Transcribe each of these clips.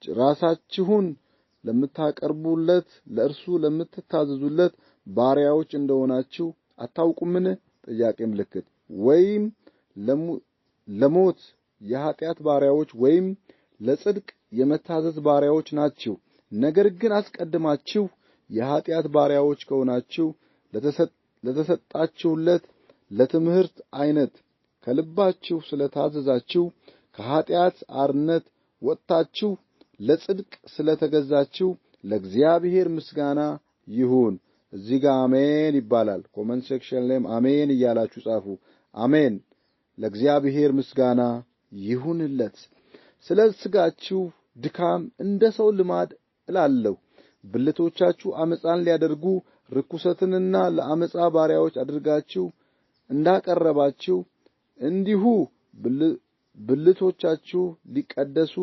ራሳችሁን ለምታቀርቡለት ለእርሱ ለምትታዘዙለት ባሪያዎች እንደሆናችሁ አታውቁምን? ጥያቄ ምልክት። ወይም ለሞት የኃጢአት ባሪያዎች ወይም ለጽድቅ የመታዘዝ ባሪያዎች ናችሁ። ነገር ግን አስቀድማችሁ የኃጢአት ባሪያዎች ከሆናችሁ ለተሰጣችሁለት ለትምህርት አይነት ከልባችሁ ስለታዘዛችሁ ከኃጢአት አርነት ወጥታችሁ ለጽድቅ ስለተገዛችሁ ለእግዚአብሔር ምስጋና ይሁን። እዚህ ጋር አሜን ይባላል። ኮሜንት ሴክሽን ላይም አሜን እያላችሁ ጻፉ። አሜን። ለእግዚአብሔር ምስጋና ይሁንለት። ስለ ሥጋችሁ ድካም እንደ ሰው ልማድ እላለሁ። ብልቶቻችሁ አመፃን ሊያደርጉ ርኩሰትንና ለአመፃ ባሪያዎች አድርጋችሁ እንዳቀረባችሁ እንዲሁ ብልቶቻችሁ ሊቀደሱ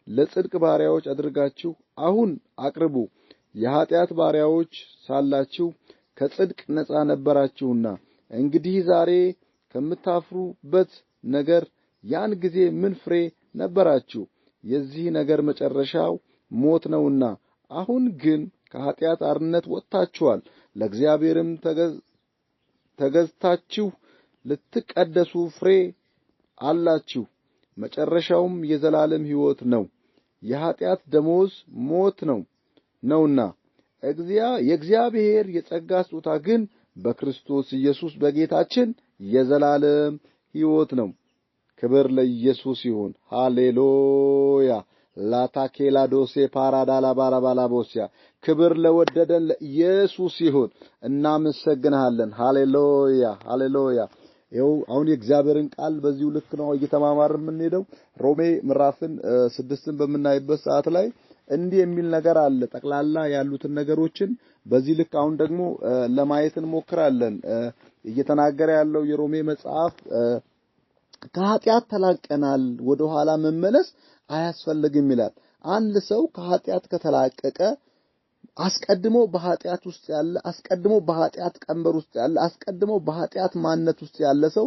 ለጽድቅ ባሪያዎች አድርጋችሁ አሁን አቅርቡ። የኃጢአት ባሪያዎች ሳላችሁ ከጽድቅ ነፃ ነበራችሁና እንግዲህ ዛሬ ከምታፍሩበት ነገር ያን ጊዜ ምን ፍሬ ነበራችሁ? የዚህ ነገር መጨረሻው ሞት ነውና። አሁን ግን ከኃጢአት አርነት ወጥታችኋል፣ ለእግዚአብሔርም ተገዝታችሁ ልትቀደሱ ፍሬ አላችሁ። መጨረሻውም የዘላለም ሕይወት ነው። የኃጢአት ደሞዝ ሞት ነውና የእግዚአብሔር የጸጋ ስጦታ ግን በክርስቶስ ኢየሱስ በጌታችን የዘላለም ሕይወት ነው። ክብር ለኢየሱስ ይሁን። ሃሌሉያ። ላታኬላ ዶሴ ፓራዳላ ባራባላቦሲያ። ክብር ለወደደን ለኢየሱስ ይሁን። እናመሰግናለን። ሃሌሉያ ሃሌሉያ። ይኸው አሁን የእግዚአብሔርን ቃል በዚሁ ልክ ነው እየተማማርን የምንሄደው። ሮሜ ምዕራፍን 6ን በምናይበት ሰዓት ላይ እንዲህ የሚል ነገር አለ። ጠቅላላ ያሉትን ነገሮችን በዚህ ልክ አሁን ደግሞ ለማየት እንሞክራለን። እየተናገረ ያለው የሮሜ መጽሐፍ ከኃጢአት ተላቀናል፣ ወደ ኋላ መመለስ አያስፈልግም ይላል። አንድ ሰው ከኃጢአት ከተላቀቀ አስቀድሞ በኃጢአት ውስጥ ያለ አስቀድሞ በኃጢአት ቀንበር ውስጥ ያለ አስቀድሞ በኃጢአት ማንነት ውስጥ ያለ ሰው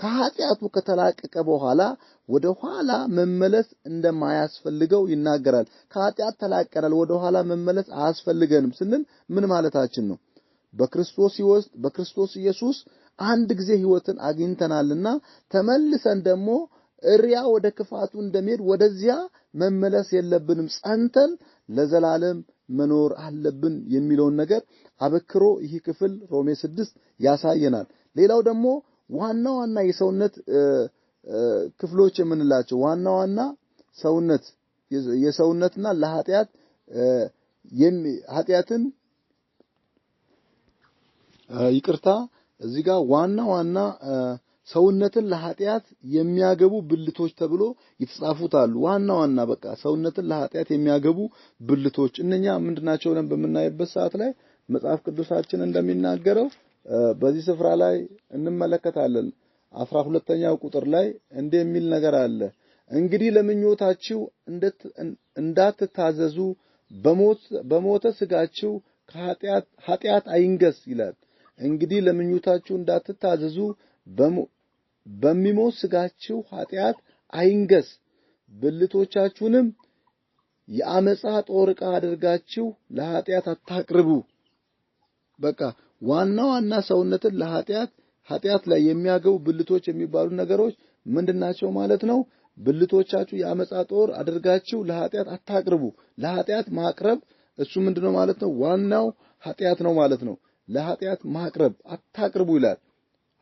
ከኃጢአቱ ከተላቀቀ በኋላ ወደ ኋላ መመለስ እንደማያስፈልገው ይናገራል። ከኃጢአት ተላቀናል፣ ወደ ኋላ መመለስ አያስፈልገንም ስንል ምን ማለታችን ነው? በክርስቶስ ኢየሱስ አንድ ጊዜ ሕይወትን አግኝተናልና ተመልሰን ደግሞ እሪያ ወደ ክፋቱ እንደሚሄድ ወደዚያ መመለስ የለብንም። ጸንተን ለዘላለም መኖር አለብን የሚለውን ነገር አበክሮ ይህ ክፍል ሮሜ 6 ያሳየናል። ሌላው ደግሞ ዋና የሰውነት ክፍሎች የምንላቸው ዋና ሰውነት የሰውነትና ለኃጢአት ኃጢአትን ይቅርታ እዚህ ጋር ዋና ሰውነትን ለኃጢአት የሚያገቡ ብልቶች ተብሎ ይተጻፉት አሉ። ዋና በቃ ሰውነትን ለኃጢአት የሚያገቡ ብልቶች እነኛ ምንድናቸው ብለን በምናይበት ሰዓት ላይ መጽሐፍ ቅዱሳችን እንደሚናገረው በዚህ ስፍራ ላይ እንመለከታለን። 12ኛው ቁጥር ላይ እንዲህ የሚል ነገር አለ። እንግዲህ ለምኞታችሁ እንዳትታዘዙ በሞተ ሥጋችሁ ኃጢአት አይንገስ ይላል። እንግዲህ ለምኞታችሁ እንዳትታዘዙ በሚሞት ሥጋችሁ ኃጢአት አይንገስ፣ ብልቶቻችሁንም የአመፃ ጦር ዕቃ አድርጋችሁ ለኃጢአት አታቅርቡ። በቃ ዋና ሰውነትን ኃጢአት ላይ የሚያገቡ ብልቶች የሚባሉ ነገሮች ምንድናቸው ማለት ነው? ብልቶቻችሁ የአመፃ ጦር አድርጋችሁ ለኃጢአት አታቅርቡ። ለኃጢአት ማቅረብ እሱ ምንድነው ማለት ነው? ዋናው ኃጢአት ነው ማለት ነው። ለኃጢአት ማቅረብ አታቅርቡ ይላል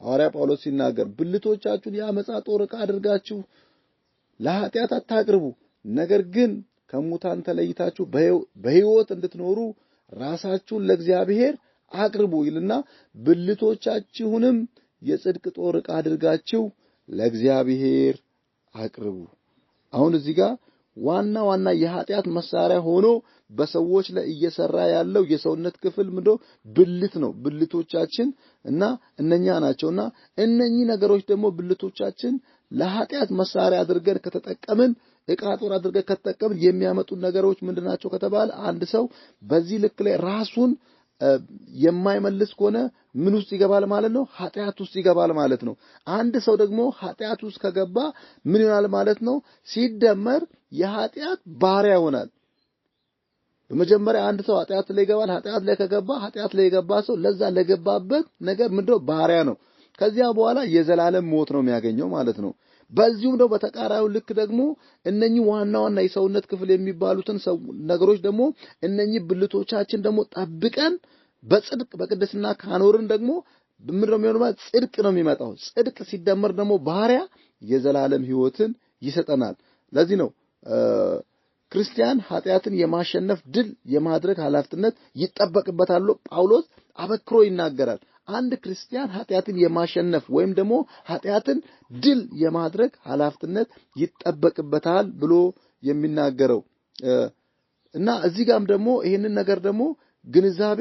ሐዋርያ ጳውሎስ ሲናገር። ብልቶቻችሁን የአመፃ ጦር ዕቃ አድርጋችሁ ለኃጢአት አታቅርቡ፣ ነገር ግን ከሙታን ተለይታችሁ በሕይወት እንድትኖሩ ራሳችሁን ለእግዚአብሔር አቅርቡ ይልና ብልቶቻችሁንም የጽድቅ ጦር ዕቃ አድርጋችሁ ለእግዚአብሔር አቅርቡ። አሁን እዚህ ጋር ዋና የኃጢአት መሳሪያ ሆኖ በሰዎች ላይ እየሰራ ያለው የሰውነት ክፍል ብልት ነው። ብልቶቻችን እና እነኛ ናቸውና እነኚህ ነገሮች ደግሞ ብልቶቻችን ለኃጢአት መሳሪያ አድርገን ከተጠቀምን ዕቃ ጦር አድርገን ከተጠቀምን የሚያመጡ ነገሮች ምንድናቸው ከተባለ አንድ ሰው በዚህ ልክ ላይ ራሱን የማይመልስ ከሆነ ምን ውስጥ ይገባል ማለት ነው? ኃጢአት ውስጥ ይገባል ማለት ነው። አንድ ሰው ደግሞ ኃጢአት ውስጥ ከገባ ምን ይሆናል ማለት ነው? ሲደመር የኃጢአት ባሪያ ይሆናል። በመጀመሪያ አንድ ሰው ኃጢአት ላይ ይገባል። ኃጢአት ላይ ከገባ ኃጢአት ላይ የገባ ሰው ለዛ ለገባበት ነገር ምንድነው? ባሪያ ነው። ከዚያ በኋላ የዘላለም ሞት ነው የሚያገኘው ማለት ነው። በዚሁም ደግሞ በተቃራኒው ልክ ደግሞ እነኚህ ዋና ዋና የሰውነት ክፍል የሚባሉትን ነገሮች ደግሞ እነኚህ ብልቶቻችን ደግሞ ጠብቀን በጽድቅ በቅድስና ካኖርን ደግሞ ምንድነው የሚሆነው? ጽድቅ ነው የሚመጣው። ጽድቅ ሲደመር ደግሞ ባሪያ የዘላለም ሕይወትን ይሰጠናል። ለዚህ ነው ክርስቲያን ኃጢአትን የማሸነፍ ድል የማድረግ ኃላፊነት ይጠበቅበታል ጳውሎስ አበክሮ ይናገራል። አንድ ክርስቲያን ኃጢአትን የማሸነፍ ወይም ደግሞ ኃጢአትን ድል የማድረግ ኃላፊነት ይጠበቅበታል ብሎ የሚናገረው እና እዚህ ጋርም ደግሞ ይሄንን ነገር ደግሞ ግንዛቤ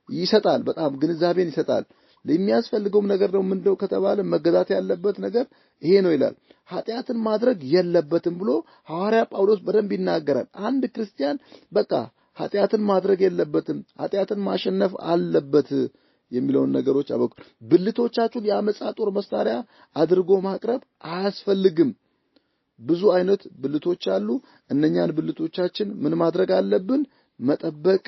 ይሰጣል። በጣም ግንዛቤን ይሰጣል። ለሚያስፈልገውም ነገር ደግሞ ምንድነው ከተባለ መገዛት ያለበት ነገር ይሄ ነው ይላል። ኃጢአትን ማድረግ የለበትም ብሎ ሐዋርያ ጳውሎስ በደንብ ይናገራል። አንድ ክርስቲያን በቃ ኃጢአትን ማድረግ የለበትም፣ ኃጢአትን ማሸነፍ አለበት የሚለውን ነገሮች አበቁ። ብልቶቻችሁን የአመጻ ጦር መሳሪያ አድርጎ ማቅረብ አያስፈልግም። ብዙ አይነት ብልቶች አሉ። እነኛን ብልቶቻችን ምን ማድረግ አለብን? መጠበቅ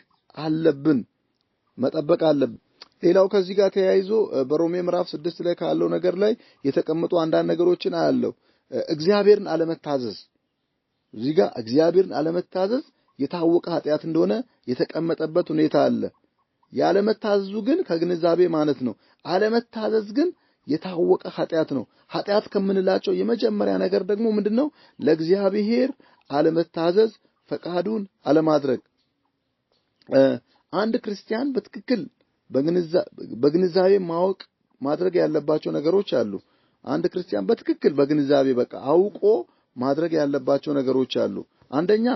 አለብን። ሌላው ከዚህ ጋር ተያይዞ በሮሜ ምዕራፍ 6 ላይ ካለው ነገር ላይ የተቀመጡ አንዳንድ ነገሮችን አያለው። እግዚአብሔርን አለመታዘዝ፣ እዚህ ጋር እግዚአብሔርን አለመታዘዝ የታወቀ ኃጢአት እንደሆነ የተቀመጠበት ሁኔታ አለ። ያለመታዘዙ ግን ከግንዛቤ ማለት ነው። አለመታዘዝ ግን የታወቀ ኃጢአት ነው። ኃጢአት ከምንላቸው የመጀመሪያ ነገር ደግሞ ምንድነው? ለእግዚአብሔር አለመታዘዝ፣ ፈቃዱን አለማድረግ። አንድ ክርስቲያን በትክክል በግንዛቤ ማወቅ ማድረግ ያለባቸው ነገሮች አሉ። አንድ ክርስቲያን በትክክል በግንዛቤ በቃ አውቆ ማድረግ ያለባቸው ነገሮች አሉ። አንደኛ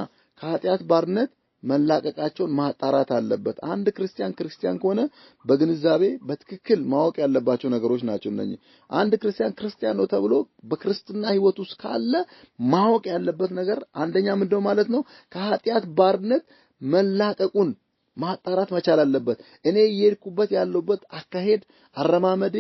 ከኃጢአት ባርነት መላቀቃቸውን ማጣራት አለበት። አንድ ክርስቲያን ከሆነ በግንዛቤ በትክክል ማወቅ ያለባቸው ነገሮች ናቸው እነኚህ። አንድ ክርስቲያን ነው ተብሎ በክርስትና ሕይወት ውስጥ ካለ ማወቅ ያለበት ነገር አንደኛ ምንድነው ማለት ነው? ከኃጢአት ባርነት መላቀቁን ማጣራት መቻል አለበት። እኔ እየሄድኩበት ያለሁበት አካሄድ፣ አረማመዴ፣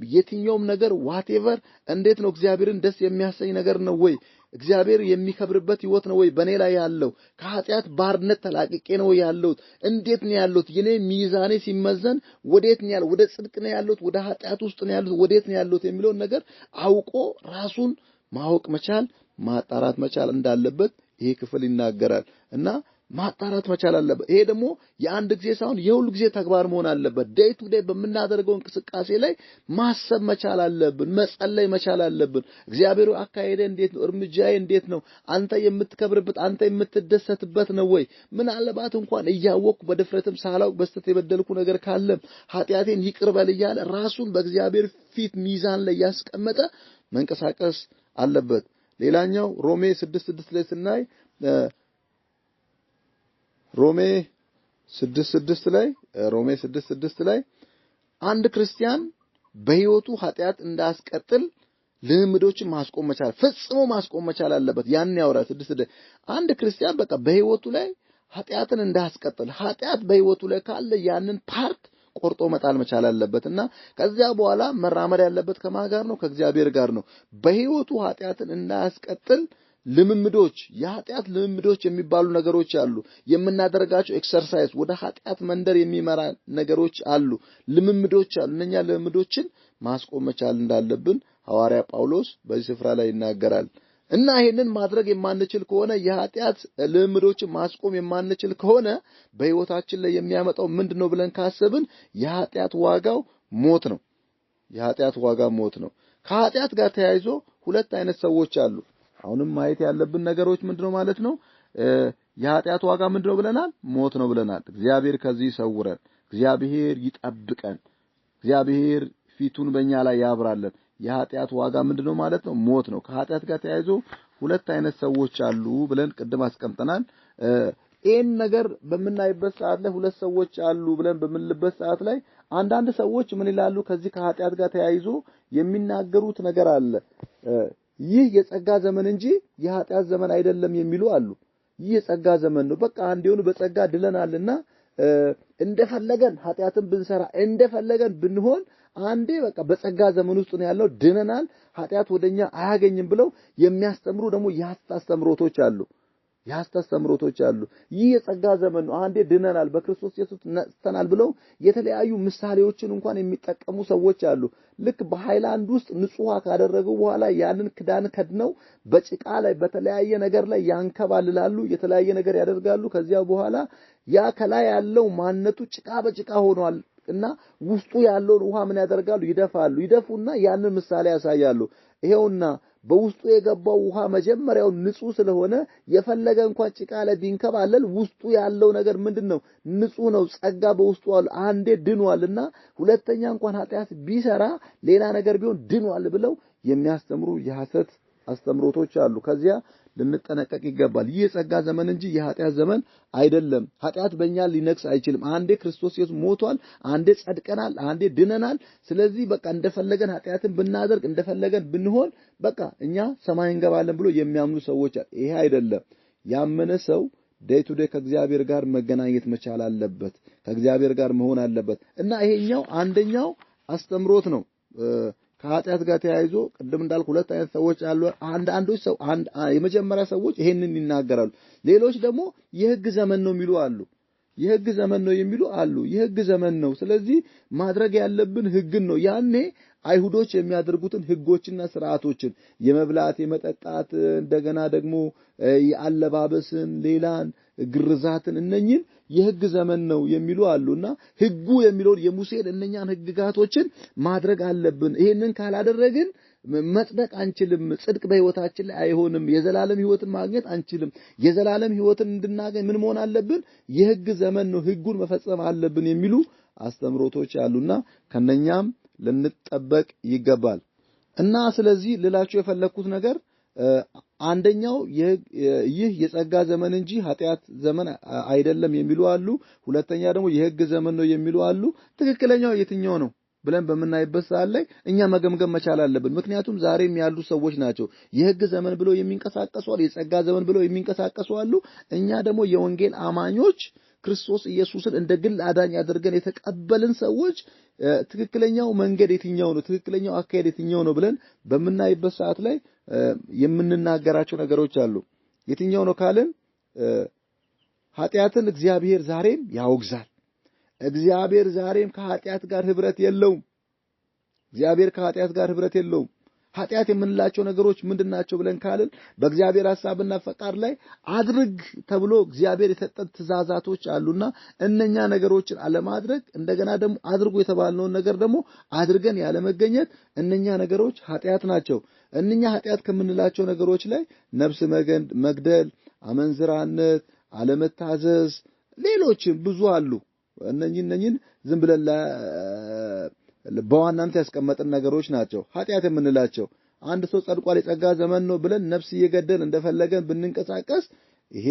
የትኛውም ነገር ዋቴቨር እንዴት ነው? እግዚአብሔርን ደስ የሚያሰኝ ነገር ነው ወይ? እግዚአብሔር የሚከብርበት ሕይወት ነው ወይ በኔ ላይ ያለው? ከኃጢአት ባርነት ተላቅቄ ነው ያለሁት? እንዴት ነው ያለሁት? የኔ ሚዛኔ ሲመዘን ወዴት ነው ያለው? ወደ ጽድቅ ነው ያለሁት? ወደ ኃጢአት ውስጥ ነው ያለሁት? ወዴት ነው ያለሁት የሚለውን ነገር አውቆ ራሱን ማወቅ መቻል ማጣራት መቻል እንዳለበት ይሄ ክፍል ይናገራል እና ማጣራት መቻል አለበት። ይሄ ደግሞ የአንድ ጊዜ ሳይሆን የሁሉ ጊዜ ተግባር መሆን አለበት። ዴይ ቱ ዴይ በምናደርገው እንቅስቃሴ ላይ ማሰብ መቻል አለብን፣ መጸለይ መቻል አለብን። እግዚአብሔር አካሄደ እንዴት ነው? እርምጃዬ እንዴት ነው? አንተ የምትከብርበት አንተ የምትደሰትበት ነው ወይ? ምናልባት እንኳን እያወቅኩ በድፍረትም ሳላውቅ በስተት የበደልኩ ነገር ካለ ኃጢአቴን ይቅር በል እያለ ራሱን በእግዚአብሔር ፊት ሚዛን ላይ ያስቀመጠ መንቀሳቀስ አለበት። ሌላኛው ሮሜ 6:6 ላይ ስናይ ሮሜ 6:6 ላይ አንድ ክርስቲያን በሕይወቱ ኃጢአት እንዳያስቀጥል ልምዶችን ማስቆም መቻል ፈጽሞ ማስቆም መቻል አለበት። ያን ያወራ 6 አንድ ክርስቲያን በቃ በሕይወቱ ላይ ኃጢአትን እንዳያስቀጥል ኃጢአት በሕይወቱ ላይ ካለ ያንን ፓርት ቆርጦ መጣል መቻል አለበትና ከዚያ በኋላ መራመድ ያለበት ከማን ጋር ነው? ከእግዚአብሔር ጋር ነው። በሕይወቱ ኃጢአትን እንዳያስቀጥል ልምምዶች የኃጢአት ልምምዶች የሚባሉ ነገሮች አሉ። የምናደርጋቸው ኤክሰርሳይዝ ወደ ኃጢአት መንደር የሚመራ ነገሮች አሉ፣ ልምምዶች አሉ። እነኛ ልምምዶችን ማስቆም መቻል እንዳለብን ሐዋርያ ጳውሎስ በዚህ ስፍራ ላይ ይናገራል። እና ይሄንን ማድረግ የማንችል ከሆነ የኃጢአት ልምምዶችን ማስቆም የማንችል ከሆነ በሕይወታችን ላይ የሚያመጣው ምንድነው ብለን ካሰብን የኃጢአት ዋጋው ሞት ነው። የኃጢአት ዋጋ ሞት ነው። ከኃጢአት ጋር ተያይዞ ሁለት አይነት ሰዎች አሉ። አሁንም ማየት ያለብን ነገሮች ምንድነው ማለት ነው? የኃጢአት ዋጋ ምንድነው ብለናል? ሞት ነው ብለናል። እግዚአብሔር ከዚህ ይሰውረን፣ እግዚአብሔር ይጠብቀን፣ እግዚአብሔር ፊቱን በእኛ ላይ ያብራለን። የኃጢአት ዋጋ ምንድነው ማለት ነው? ሞት ነው። ከኃጢአት ጋር ተያይዞ ሁለት አይነት ሰዎች አሉ ብለን ቅድም አስቀምጠናል። ይህን ነገር በምናይበት ሰዓት ላይ ሁለት ሰዎች አሉ ብለን በምንልበት ሰዓት ላይ አንዳንድ ሰዎች ምን ይላሉ? ከዚህ ከኃጢአት ጋር ተያይዞ የሚናገሩት ነገር አለ። ይህ የጸጋ ዘመን እንጂ የኃጢአት ዘመን አይደለም የሚሉ አሉ። ይህ የጸጋ ዘመን ነው፣ በቃ አንዴውን በጸጋ ድለናልና እንደፈለገን ኃጢአትን ብንሰራ እንደፈለገን ብንሆን አንዴ በቃ በጸጋ ዘመን ውስጥ ነው ያለው ድነናል ኃጢአት ወደኛ አያገኝም ብለው የሚያስተምሩ ደግሞ ያስተምሮቶች አሉ ይህ የጸጋ ዘመን ነው አንዴ ድነናል በክርስቶስ ኢየሱስ ነጽተናል ብለው የተለያዩ ምሳሌዎችን እንኳን የሚጠቀሙ ሰዎች አሉ ልክ በሃይላንድ ውስጥ ንጹህ ካደረጉ በኋላ ያንን ክዳን ከድነው በጭቃ ላይ በተለያየ ነገር ላይ ያንከባልላሉ የተለያየ ነገር ያደርጋሉ ከዚያ በኋላ ያ ከላይ ያለው ማንነቱ ጭቃ በጭቃ ሆኗል እና ውስጡ ያለውን ውሃ ምን ያደርጋሉ ይደፉና ያንን ምሳሌ ያሳያሉ ይሄውና በውስጡ የገባው ውሃ መጀመሪያው ንጹህ ስለሆነ የፈለገ እንኳን ጭቃ ላይ ቢንከባለል ውስጡ ያለው ነገር ምንድነው ንጹህ ነው ጸጋ በውስጡ አለ አንዴ ድኗልና ሁለተኛ እንኳን ኃጢአት ቢሰራ ሌላ ነገር ቢሆን ድኗል ብለው የሚያስተምሩ የሐሰት አስተምሮቶች አሉ ከዚያ ልንጠነቀቅ ይገባል ይህ የጸጋ ዘመን እንጂ የኃጢአት ዘመን አይደለም ኃጢአት በእኛ ሊነክስ አይችልም አንዴ ክርስቶስ ኢየሱስ ሞቷል አንዴ ጸድቀናል አንዴ ድነናል ስለዚህ በቃ እንደፈለገን ኃጢአትን ብናደርግ እንደፈለገን ብንሆን በቃ እኛ ሰማይ እንገባለን ብሎ የሚያምኑ ሰዎች ይሄ አይደለም ያመነ ሰው ዴይ ቱ ዴይ ከእግዚአብሔር ጋር መገናኘት መቻል አለበት ከእግዚአብሔር ጋር መሆን አለበት እና ይሄኛው አንደኛው አስተምሮት ነው ከኃጢአት ጋር ተያይዞ ቅድም እንዳልኩ ሁለት አይነት ሰዎች አሉ አንዳንዶች ሰው የመጀመሪያ ሰዎች ይሄንን ይናገራሉ ሌሎች ደግሞ የሕግ ዘመን ነው የሚሉ አሉ የሕግ ዘመን ነው ስለዚህ ማድረግ ያለብን ሕግን ነው ያኔ አይሁዶች የሚያደርጉትን ሕጎችና ሥርዓቶችን የመብላት የመጠጣት እንደገና ደግሞ የአለባበስን ሌላን ግርዛትን እነኚህን የሕግ ዘመን ነው የሚሉ አሉና ሕጉ የሚለውን የሙሴን እነኛን ሕግጋቶችን ማድረግ አለብን ይሄንን ካላደረግን መጽደቅ አንችልም ጽድቅ በህይወታችን ላይ አይሆንም የዘላለም ህይወትን ማግኘት አንችልም የዘላለም ህይወትን እንድናገኝ ምን መሆን አለብን የሕግ ዘመን ነው ሕጉን መፈጸም አለብን የሚሉ አስተምሮቶች አሉና ከነኛም ልንጠበቅ ይገባል እና ስለዚህ ልላችሁ የፈለኩት ነገር አንደኛው ይህ የጸጋ ዘመን እንጂ ኃጢአት ዘመን አይደለም የሚሉ አሉ ሁለተኛ ደግሞ የሕግ ዘመን ነው የሚሉ አሉ ትክክለኛው የትኛው ነው ብለን በመናይበት ሰዓት ላይ እኛ መገምገም መቻል አለብን ምክንያቱም ዛሬም ያሉ ሰዎች ናቸው የሕግ ዘመን ብለው የሚንቀሳቀሱ አሉ የጸጋ ዘመን ብለው የሚንቀሳቀሱ አሉ እኛ ደግሞ የወንጌል አማኞች ክርስቶስ ኢየሱስን እንደ ግል አዳኝ አድርገን የተቀበልን ሰዎች ትክክለኛው መንገድ የትኛው ነው ትክክለኛው አካሄድ የትኛው ነው ብለን በመናይበት ሰዓት ላይ የምንናገራቸው ነገሮች አሉ የትኛው ነው ካልን ኃጢአትን እግዚአብሔር ዛሬም ያወግዛል እግዚአብሔር ዛሬም ከኃጢአት ጋር ህብረት የለውም ኃጢአት የምንላቸው ነገሮች ምንድናቸው ብለን ካልን በእግዚአብሔር ሐሳብና ፈቃድ ላይ አድርግ ተብሎ እግዚአብሔር የሰጠን ትእዛዛቶች አሉና እነኛ ነገሮችን አለማድረግ እንደገና ደግሞ አድርጉ የተባልነውን ነገር ደግሞ አድርገን ያለመገኘት እነኛ ነገሮች ኃጢአት ናቸው እነኛ ኃጢአት ከምንላቸው ነገሮች ላይ ነፍስ መግደል አመንዝራነት አለመታዘዝ ሌሎችም ብዙ አሉ እነኚህን ዝም ብለን በዋናነት ያስቀመጥን ነገሮች ናቸው ኃጢአት የምንላቸው አንድ ሰው ጸድቋል የጸጋ ዘመን ነው ብለን ነፍስ እየገደልን እንደፈለገን ብንንቀሳቀስ ይሄ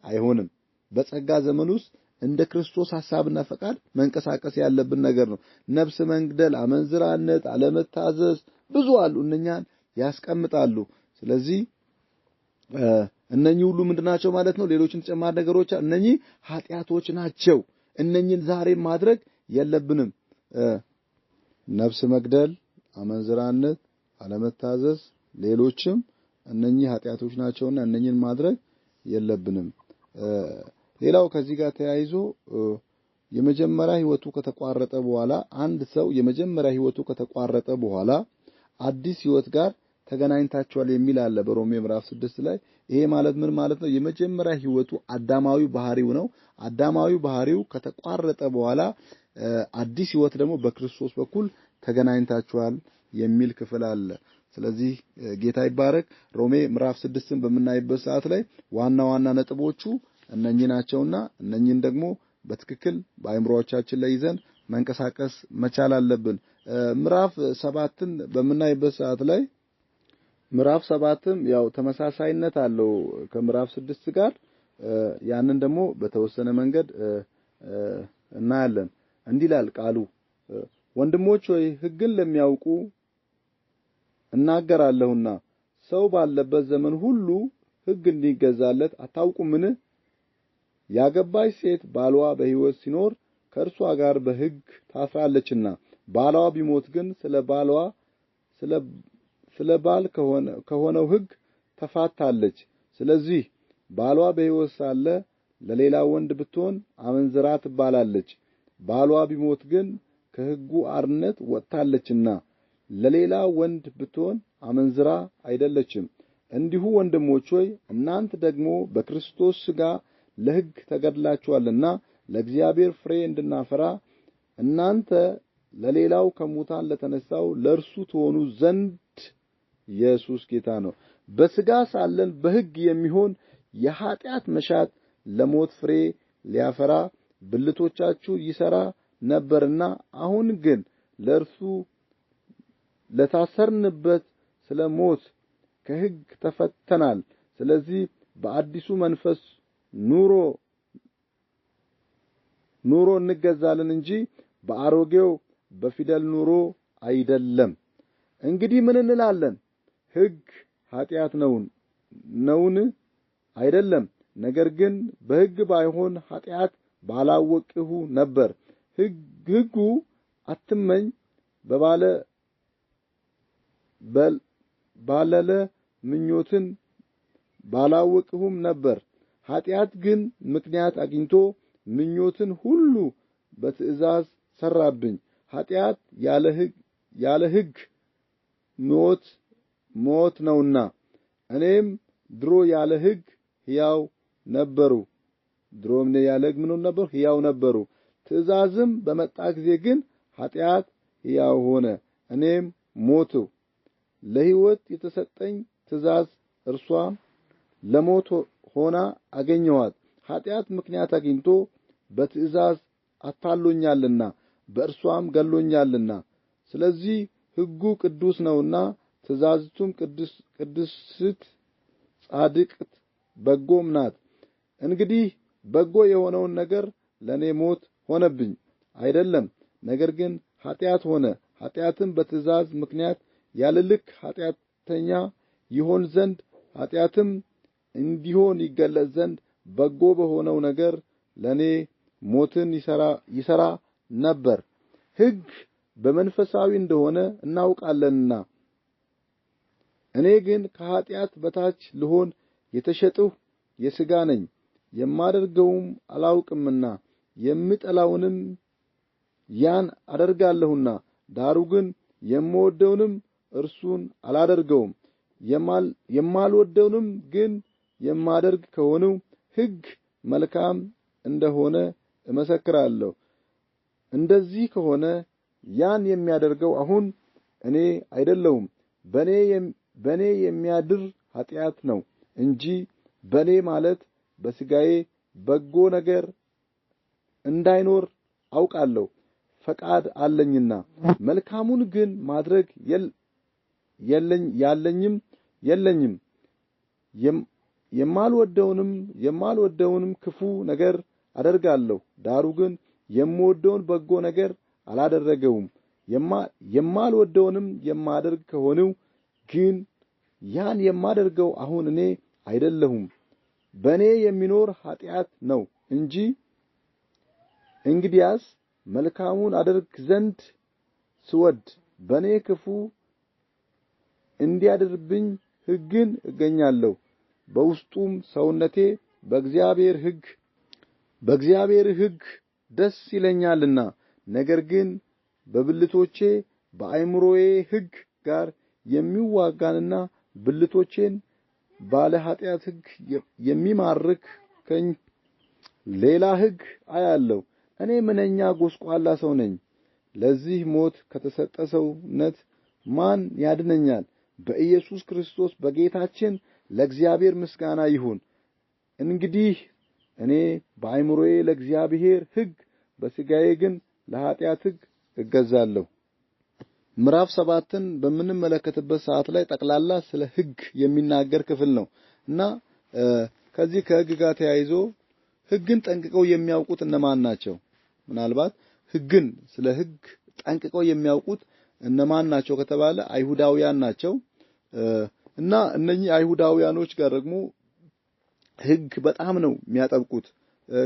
አይሆንም በጸጋ ዘመን ውስጥ እንደ ክርስቶስ ሐሳብና ፈቃድ መንቀሳቀስ ያለብን ነገር ነው ነፍስ መግደል አመንዝራነት አለመታዘዝ ብዙ አሉ እነኛን ያስቀምጣሉ ስለዚህ እነኚህ ሁሉ ምንድናቸው ማለት ነው ሌሎችን ተጨማሪ ነገሮች እነኚህ ኃጢአቶች ናቸው እነኚህን ዛሬ ማድረግ የለብንም ነፍስ መግደል አመንዝራነት አለመታዘዝ ሌሎችም እነኚህ ኃጢአቶች ናቸውና እነኚህን ማድረግ የለብንም ሌላው ከዚህ ጋር ተያይዞ የመጀመሪያ ህይወቱ ከተቋረጠ በኋላ አንድ ሰው የመጀመሪያ ህይወቱ ከተቋረጠ በኋላ አዲስ ህይወት ጋር ተገናኝታቸዋል የሚል አለ በሮሜ ምዕራፍ 6 ላይ ይሄ ማለት ምን ማለት ነው የመጀመሪያ ህይወቱ አዳማዊ ባህሪው ነው አዳማዊ ባህሪው ከተቋረጠ በኋላ አዲስ ህይወት ደግሞ በክርስቶስ በኩል ተገናኝታቸዋል የሚል ክፍል አለ ስለዚህ ጌታ ይባረክ ሮሜ ምዕራፍ 6ን በመናይበት ሰዓት ላይ ዋና ነጥቦቹ እነኚህ ናቸውና እነኚህን ደግሞ በትክክል በአይምሮአችን ላይ ይዘን መንቀሳቀስ መቻል አለብን ምዕራፍ 7ን በመናይበት ሰዓት ላይ ምዕራፍ 7ም ያው ተመሳሳይነት አለው ከምዕራፍ 6 ጋር ያንን ደግሞ በተወሰነ መንገድ እናያለን እንዲላል ቃሉ ወንድሞች ሆይ ሕግን ለሚያውቁ እናገራለሁና ሰው ባለበት ዘመን ሁሉ ሕግ እንዲገዛለት አታውቁምን ያገባች ሴት ባሏ በሕይወት ሲኖር ከእርሷ ጋር በሕግ ታስራለችና ባሏ ቢሞት ግን ስለ ባል ከሆነው ሕግ ተፋታለች። ስለዚህ ባሏ በሕይወት ሳለ ለሌላ ወንድ ብትሆን አመንዝራ ትባላለች። ባሏ ቢሞት ግን ከሕጉ አርነት ወጥታለችና ለሌላ ወንድ ብትሆን አመንዝራ አይደለችም። እንዲሁ ወንድሞች ሆይ እናንተ ደግሞ በክርስቶስ ሥጋ ለሕግ ተገድላችኋልና ለእግዚአብሔር ፍሬ እንድናፈራ እናንተ ለሌላው ከሙታን ለተነሳው ለእርሱ ትሆኑ ዘንድ ኢየሱስ ጌታ ነው። በሥጋ ሳለን በሕግ የሚሆን የኃጢአት መሻት ለሞት ፍሬ ሊያፈራ ብልቶቻችሁ ይሠራ ነበርና አሁን ግን ለእርሱ ለታሰርንበት ስለ ሞት ከሕግ ተፈተናል። ስለዚህ በአዲሱ መንፈስ ኑሮ እንገዛለን እንጂ በአሮጌው በፊደል ኑሮ አይደለም። እንግዲህ ምን እንላለን? ሕግ ኃጢአት ነውን? አይደለም። ነገር ግን በሕግ ባይሆን ኃጢአት ባላወቅሁ ነበር። ሕጉ አትመኝ ባለለ ምኞትን ባላወቅሁም ነበር። ኃጢአት ግን ምክንያት አግኝቶ ምኞትን ሁሉ በትእዛዝ ሰራብኝ። ኃጢአት ያለ ሕግ ሞት ነውና እኔም ድሮ ያለ ሕግ ሕያው ነበሩ። ትእዛዝም በመጣ ጊዜ ግን ኃጢአት ሕያው ሆነ፣ እኔም ሞትሁ። ለሕይወት የተሰጠኝ ትእዛዝ እርሷም ለሞት ሆና አገኘኋት። ኃጢአት ምክንያት አግኝቶ በትእዛዝ አታሎኛልና በእርሷም ገሎኛልና። ስለዚህ ሕጉ ቅዱስ ነውና ትእዛዝቱም ቅድስት፣ ጻድቅት፣ በጎም ናት። እንግዲህ በጎ የሆነውን ነገር ለኔ ሞት ሆነብኝ አይደለም፣ ነገር ግን ኃጢአት ሆነ። ኃጢአትም በትእዛዝ ምክንያት ያለ ልክ ኃጢአተኛ ይሆን ዘንድ ኃጢአትም እንዲሆን ይገለጽ ዘንድ በጎ በሆነው ነገር ለኔ ሞትን ይሰራ ነበር። ሕግ በመንፈሳዊ እንደሆነ እናውቃለንና እኔ ግን ከኃጢአት በታች ልሆን የተሸጥሁ የሥጋ ነኝ። የማደርገውም አላውቅምና የምጠላውንም ያን አደርጋለሁና። ዳሩ ግን የምወደውንም እርሱን አላደርገውም። የማልወደውንም ግን የማደርግ ከሆነው ሕግ መልካም እንደሆነ እመሰክራለሁ። እንደዚህ ከሆነ ያን የሚያደርገው አሁን እኔ አይደለሁም፣ በእኔ የሚያድር ኃጢአት ነው እንጂ በእኔ ማለት በሥጋዬ በጎ ነገር እንዳይኖር አውቃለሁ። ፈቃድ አለኝና መልካሙን ግን ማድረግ የለኝም። የማልወደውንም ክፉ ነገር አደርጋለሁ። ዳሩ ግን የምወደውን በጎ ነገር አላደረገውም። የማልወደውንም የማደርግ ከሆነው ግን ያን የማደርገው አሁን እኔ አይደለሁም፣ በእኔ የሚኖር ኃጢአት ነው እንጂ። እንግዲያስ መልካሙን አደርግ ዘንድ ስወድ በእኔ ክፉ እንዲያድርብኝ ሕግን እገኛለሁ። በውስጡም ሰውነቴ በእግዚአብሔር ሕግ ደስ ይለኛልና። ነገር ግን በብልቶቼ በአእምሮዬ ሕግ ጋር የሚዋጋንና ብልቶቼን ባለ ኃጢአት ሕግ የሚማርከኝ ሌላ ሕግ አያለሁ። እኔ ምንኛ ጎስቋላ ሰው ነኝ! ለዚህ ሞት ከተሰጠ ሰውነት ማን ያድነኛል? በኢየሱስ ክርስቶስ በጌታችን ለእግዚአብሔር ምስጋና ይሁን። እንግዲህ እኔ በአእምሮዬ ለእግዚአብሔር ሕግ፣ በሥጋዬ ግን ለኃጢአት ሕግ እገዛለሁ። ምዕራፍ 7ን በምንመለከትበት ሰዓት ላይ ጠቅላላ ስለ ሕግ የሚናገር ክፍል ነው እና ከዚህ ከሕግ ጋር ተያይዞ ሕግን ጠንቅቀው የሚያውቁት እነማን ናቸው? ምናልባት ሕግን ስለ ሕግ ጠንቅቀው የሚያውቁት እነማን ናቸው ከተባለ አይሁዳውያን ናቸው። እና እነኚህ አይሁዳውያኖች ጋር ደግሞ ሕግ በጣም ነው የሚያጠብቁት።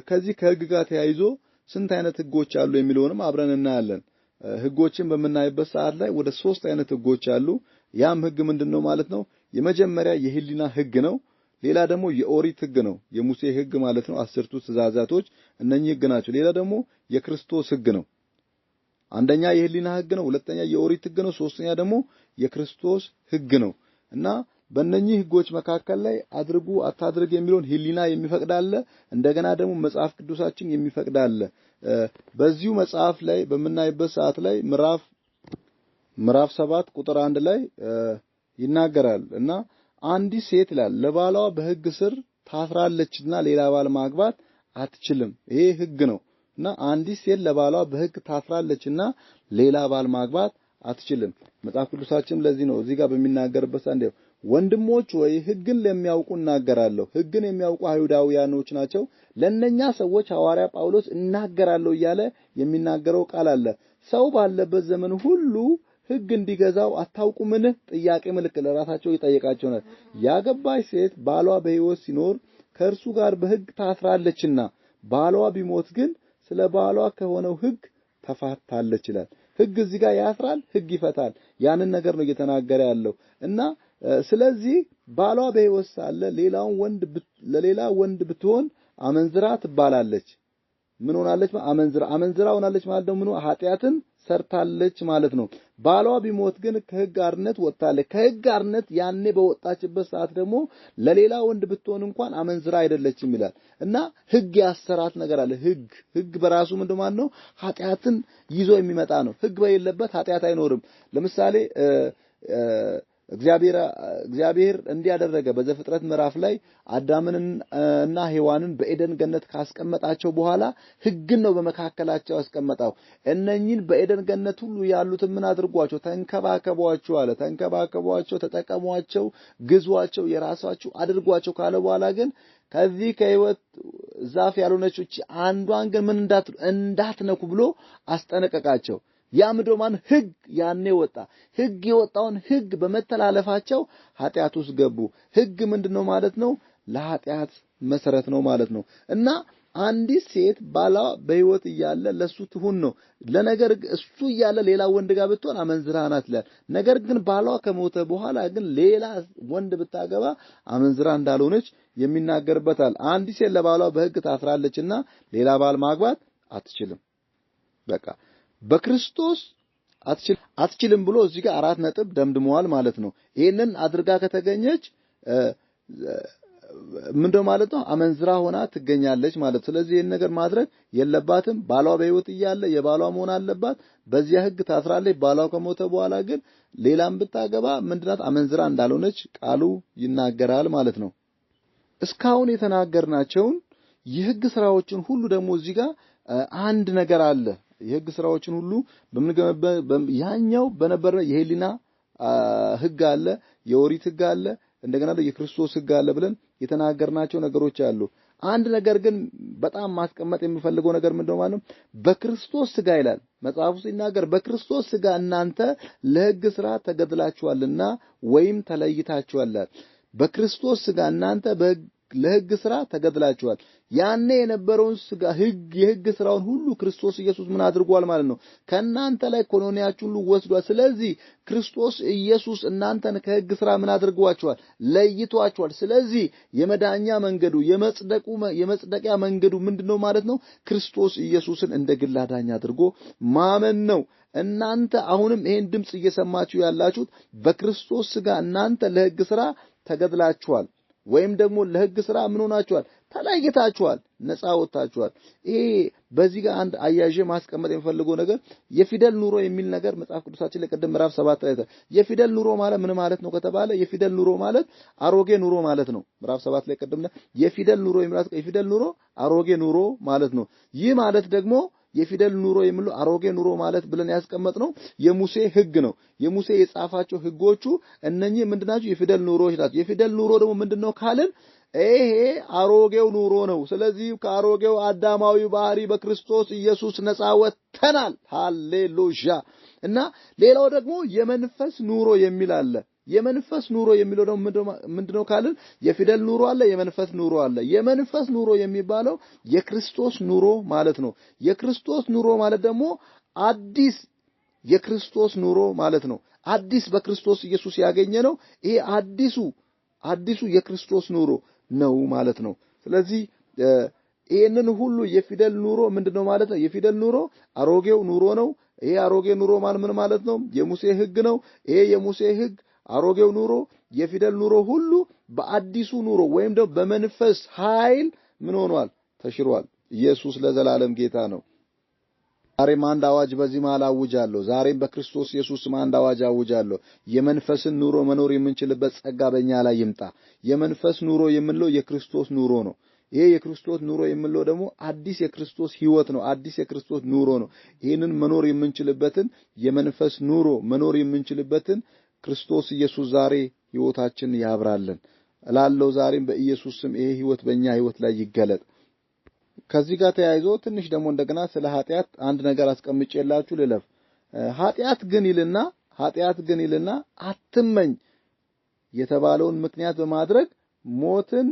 ከዚህ ከሕግ ጋር ተያይዞ ስንት አይነት ህጎች አሉ የሚለውንም አብረን እናያለን። ህጎችን በመናይበት ሰዓት ላይ ወደ 3 አይነት ህጎች አሉ። ያም ህግ ምንድነው ማለት ነው? የመጀመሪያ የህሊና ህግ ነው። ሌላ ደግሞ የኦሪት ህግ ነው፣ የሙሴ ህግ ማለት ነው። 10ቱ ትእዛዛቶች እነኚህ ህግ ናቸው። ሌላ ደግሞ የክርስቶስ ህግ ነው። አንደኛ የህሊና ህግ ነው፣ ሁለተኛ የኦሪት ህግ ነው፣ ሶስተኛ ደግሞ የክርስቶስ ህግ ነው። እና በእነኚህ ህጎች መካከል ላይ አድርጉ አታድርግ የሚለውን ህሊና የሚፈቅድ አለ፣ እንደገና ደግሞ መጽሐፍ ቅዱሳችን የሚፈቅድ አለ። በዚሁ መጽሐፍ ላይ በመናይበት ሰዓት ላይ ምዕራፍ 7 ቁጥር 1 ላይ ይናገራል። እና አንዲት ሴት ይላል ለባሏ በህግ ስር ታስራለችና ሌላ ባል ማግባት አትችልም። ይሄ ህግ ነው። እና አንዲት ሴት ለባሏ በህግ ታስራለችና ሌላ ባል ማግባት አትችልም። መጽሐፍ ቅዱሳችን ለዚህ ነው እዚህ ጋር በሚናገርበት አንዴ ወንድሞች ወይ ህግን ለሚያውቁ እናገራለሁ። ህግን የሚያውቁ አይሁዳውያኖች ናቸው። ለነኛ ሰዎች ሐዋርያ ጳውሎስ እናገራለሁ እያለ የሚናገረው ቃል አለ። ሰው ባለበት ዘመን ሁሉ ህግ እንዲገዛው አታውቁምን? ጥያቄ ምልክት ለራሳቸው ይጠይቃቸው ነበር። ያገባች ሴት ባሏ በሕይወት ሲኖር ከእርሱ ጋር በህግ ታስራለችና ባሏ ቢሞት ግን ስለ ባሏ ከሆነው ህግ ተፋታለች ይላል። ህግ እዚህ ጋር ያስራል፣ ህግ ይፈታል። ያንን ነገር ነው እየተናገረ ያለው። እና ስለዚህ ባሏ በሕይወት ሳለ ለሌላ ወንድ ብትሆን አመንዝራ ትባላለች። ምን ሆናለች? አመንዝራ ሆናለች ማለት ነው። ምን ኃጢያትን ሰርታለች ማለት ነው። ባሏ ቢሞት ግን ከህግ አርነት ወጣለች። ከህግ አርነት ያኔ በወጣችበት ሰዓት ደግሞ ለሌላ ወንድ ብትሆን እንኳን አመንዝራ አይደለችም ይላል። እና ህግ ያሰራት ነገር አለ። ህግ በራሱ ምንድን ማለት ነው? ኃጢያትን ይዞ የሚመጣ ነው። ህግ በሌለበት ኃጢያት አይኖርም። ለምሳሌ እግዚአብሔር እንዲያደረገ በዘፍጥረት ምዕራፍ ላይ አዳምንና ሔዋንን በኤደን ገነት ካስቀመጣቸው በኋላ ህግን ነው በመካከላቸው ያስቀመጠው። እነኚህን በኤደን ገነት ሁሉ ያሉትን ምን አድርጓቸው? ተንከባከቧቸው አለ። ተንከባከቧቸው፣ ተጠቀሟቸው፣ ግዟቸው፣ የራሳችሁ አድርጓቸው ካለ በኋላ ግን ከዚህ ከሕይወት ዛፍ ያልሆነችው አንዷን ግን ምን እንዳትነኩ ብሎ አስጠነቀቃቸው። ያ ምድማን ህግ ያኔ ወጣ። ህግ የወጣውን ህግ በመተላለፋቸው ኃጢያት ውስጥ ገቡ። ህግ ምንድነው ማለት ነው? ለኃጢያት መሰረት ነው ማለት ነው። እና አንዲት ሴት ባሏ በሕይወት እያለ ለሱ ትሁን ነው። ለነገር እሱ እያለ ሌላ ወንድ ጋር ብትሆን አመንዝራ ናት ይላል። ነገር ግን ባሏ ከሞተ በኋላ ግን ሌላ ወንድ ብታገባ አመንዝራ እንዳልሆነች የሚናገርበታል። አንዲት ሴት ለባሏ በህግ ታስራለችና ሌላ ባል ማግባት አትችልም። በቃ በክርስቶስ አትችልም ብሎ እዚህ ጋር 4 ነጥብ ደምድመዋል ማለት ነው። ይሄንን አድርጋ ከተገኘች ምንድነው ማለት ነው? አመንዝራ ሆና ትገኛለች ማለት። ስለዚህ ይሄን ነገር ማድረግ የለባትም። ባሏ በሕይወት እያለ የባሏ መሆን አለባት። በዚያ ህግ ታስራለች። ባሏ ከሞተ በኋላ ግን ሌላም ብታገባ ምንድናት? አመንዝራ እንዳልሆነች ቃሉ ይናገራል ማለት ነው። እስካሁን የተናገርናቸውን የህግ ስራዎችን ሁሉ ደግሞ እዚህ ጋር አንድ ነገር አለ። የህግ ስራዎችን ሁሉ ያኛው በነበረ የህሊና ህግ አለ፣ የኦሪት ህግ አለ፣ እንደገና የክርስቶስ ህግ አለ ብለን የተናገርናቸው ነገሮች አሉ። አንድ ነገር ግን በጣም ማስቀመጥ የሚፈልገው ነገር ምንድነው ማለት ነው? በክርስቶስ ስጋ ይላል መጽሐፉ ሲናገር፣ በክርስቶስ ስጋ እናንተ ለህግ ስራ ተገድላችኋልና ወይም ተለይታችኋል። በክርስቶስ ስጋ እናንተ ለህግ ስራ ተገድላችኋል። ያኔ የነበረውን ስጋ የህግ ስራውን ሁሉ ክርስቶስ ኢየሱስ ምን አድርጓል ማለት ነው? ከናንተ ላይ ኮሎኒያችሁን ሁሉ ወስዷል። ስለዚህ ክርስቶስ ኢየሱስ እናንተን ከህግ ስራ ምን አድርጓችኋል? ለይቷችኋል። ስለዚህ የመዳኛ መንገዱ የመጽደቂያ መንገዱ ምንድነው ማለት ነው? ክርስቶስ ኢየሱስን እንደ ግል አዳኝ አድርጎ ማመን ነው። እናንተ አሁንም ይሄን ድምጽ እየሰማችሁ ያላችሁት በክርስቶስ ስጋ እናንተ ለህግ ስራ ተገድላችኋል ወይም ደግሞ ለህግ ስራ ምን ሆናችኋል? ተለይታችኋል፣ ነፃ ወጣችኋል። ይሄ በዚህ ጋር አንድ አያዤ ማስቀመጥ የሚፈልገው ነገር የፊደል ኑሮ የሚል ነገር መጽሐፍ ቅዱሳችን ላይ ቀደም ምዕራፍ 7 ላይ የፊደል ኑሮ ማለት ምን ማለት ነው ከተባለ የፊደል ኑሮ ማለት አሮጌ ኑሮ ማለት ነው። ምዕራፍ 7 ላይ ቀደም የፊደል ኑሮ የሚላት የፊደል ኑሮ አሮጌ ኑሮ ማለት ነው። ይህ ማለት ደግሞ የፊደል ኑሮ የሚለው አሮጌ ኑሮ ማለት ብለን ያስቀመጥነው የሙሴ ህግ ነው። የሙሴ የጻፋቸው ህጎቹ እነኚህ ምንድናቸው? የፊደል ኑሮዎች ናቸው። የፊደል ኑሮ ደግሞ ምንድነው ካልን ይሄ አሮጌው ኑሮ ነው። ስለዚህ ከአሮጌው አዳማዊ ባህሪ በክርስቶስ ኢየሱስ ነፃ ወጥተናል። ሃሌሉያ። እና ሌላው ደግሞ የመንፈስ ኑሮ የሚል አለ። የመንፈስ ኑሮ የሚለው ደግሞ ምንድነው ካልን የፊደል ኑሮ አለ የመንፈስ ኑሮ አለ የመንፈስ ኑሮ የሚባለው የክርስቶስ ኑሮ ማለት ነው የክርስቶስ ኑሮ ማለት ደግሞ አዲስ የክርስቶስ ኑሮ ማለት ነው አዲስ በክርስቶስ ኢየሱስ ያገኘ ነው ይሄ አዲሱ የክርስቶስ ኑሮ ነው ማለት ነው ስለዚህ ይሄንን ሁሉ የፊደል ኑሮ ምንድነው ማለት ነው የፊደል ኑሮ አሮጌው ኑሮ ነው ይሄ አሮጌ ኑሮ ምን ማለት ነው የሙሴ ሕግ ነው ይሄ የሙሴ ሕግ አሮጌው ኑሮ የፊደል ኑሮ ሁሉ በአዲሱ ኑሮ ወይም ደግሞ በመንፈስ ኃይል ምን ሆኗል ተሽሯል ኢየሱስ ለዘላለም ጌታ ነው ዛሬም አንድ አዋጅ በዚህ መሃል አውጃለሁ ዛሬም በክርስቶስ ኢየሱስ አንድ አዋጅ አውጃለሁ የመንፈስን ኑሮ መኖር የምንችልበት ጸጋ በእኛ ላይ ይምጣ የመንፈስ ኑሮ የምንለው የክርስቶስ ኑሮ ነው ይሄ የክርስቶስ ኑሮ የምንለው ደግሞ አዲስ የክርስቶስ ህይወት ነው አዲስ የክርስቶስ ኑሮ ነው ይሄንን መኖር የምንችልበትን የመንፈስ ኑሮ መኖር የምንችልበትን ክርስቶስ ኢየሱስ ዛሬ ህይወታችን ያብራልን እላለሁ ዛሬም በኢየሱስ ስም ይሄ ህይወት በእኛ ህይወት ላይ ይገለጥ ከዚህ ጋር ተያይዞ ትንሽ ደግሞ እንደገና ስለ ኃጢአት አንድ ነገር አስቀምጬላችሁ ልለፍ ኃጢአት ግን ይልና አትመኝ የተባለውን ምክንያት በማድረግ ሞትን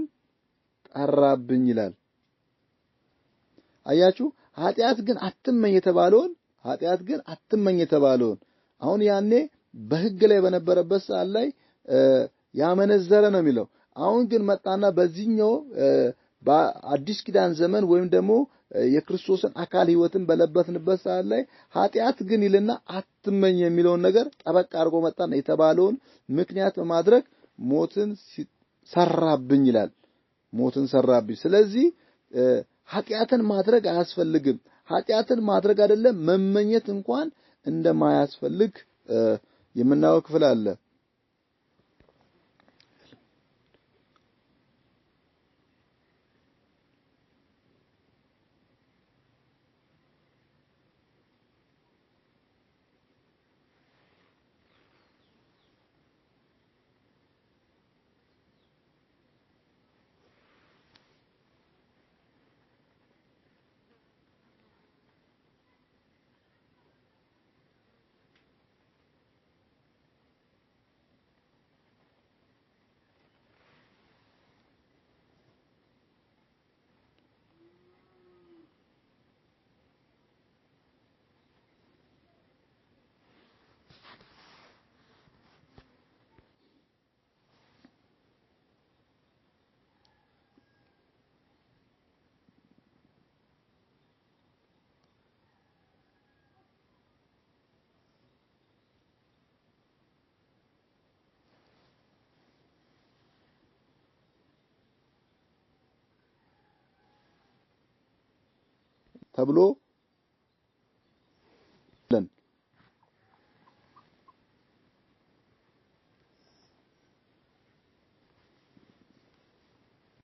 ጠራብኝ ይላል አያችሁ ኃጢአት ግን አትመኝ የተባለውን አሁን ያኔ በህግ ላይ በነበረበት ሰዓት ላይ ያመነዘረ ነው የሚለው አሁን ግን መጣና በዚህኛው በአዲስ ኪዳን ዘመን ወይም ደግሞ የክርስቶስን አካል ህይወትን በለበስንበት ሰዓት ላይ ኃጢአት ግን ይልና አትመኝ የሚለውን ነገር ጠበቅ አድርጎ መጣና የተባለውን ምክንያት በማድረግ ሞትን ሰራብኝ ይላል ሞትን ሰራብኝ ስለዚህ ኃጢአትን ማድረግ አያስፈልግም ኃጢአትን ማድረግ አይደለም መመኘት እንኳን እንደማያስፈልግ የምናየው ክፍል አለ ተብሎ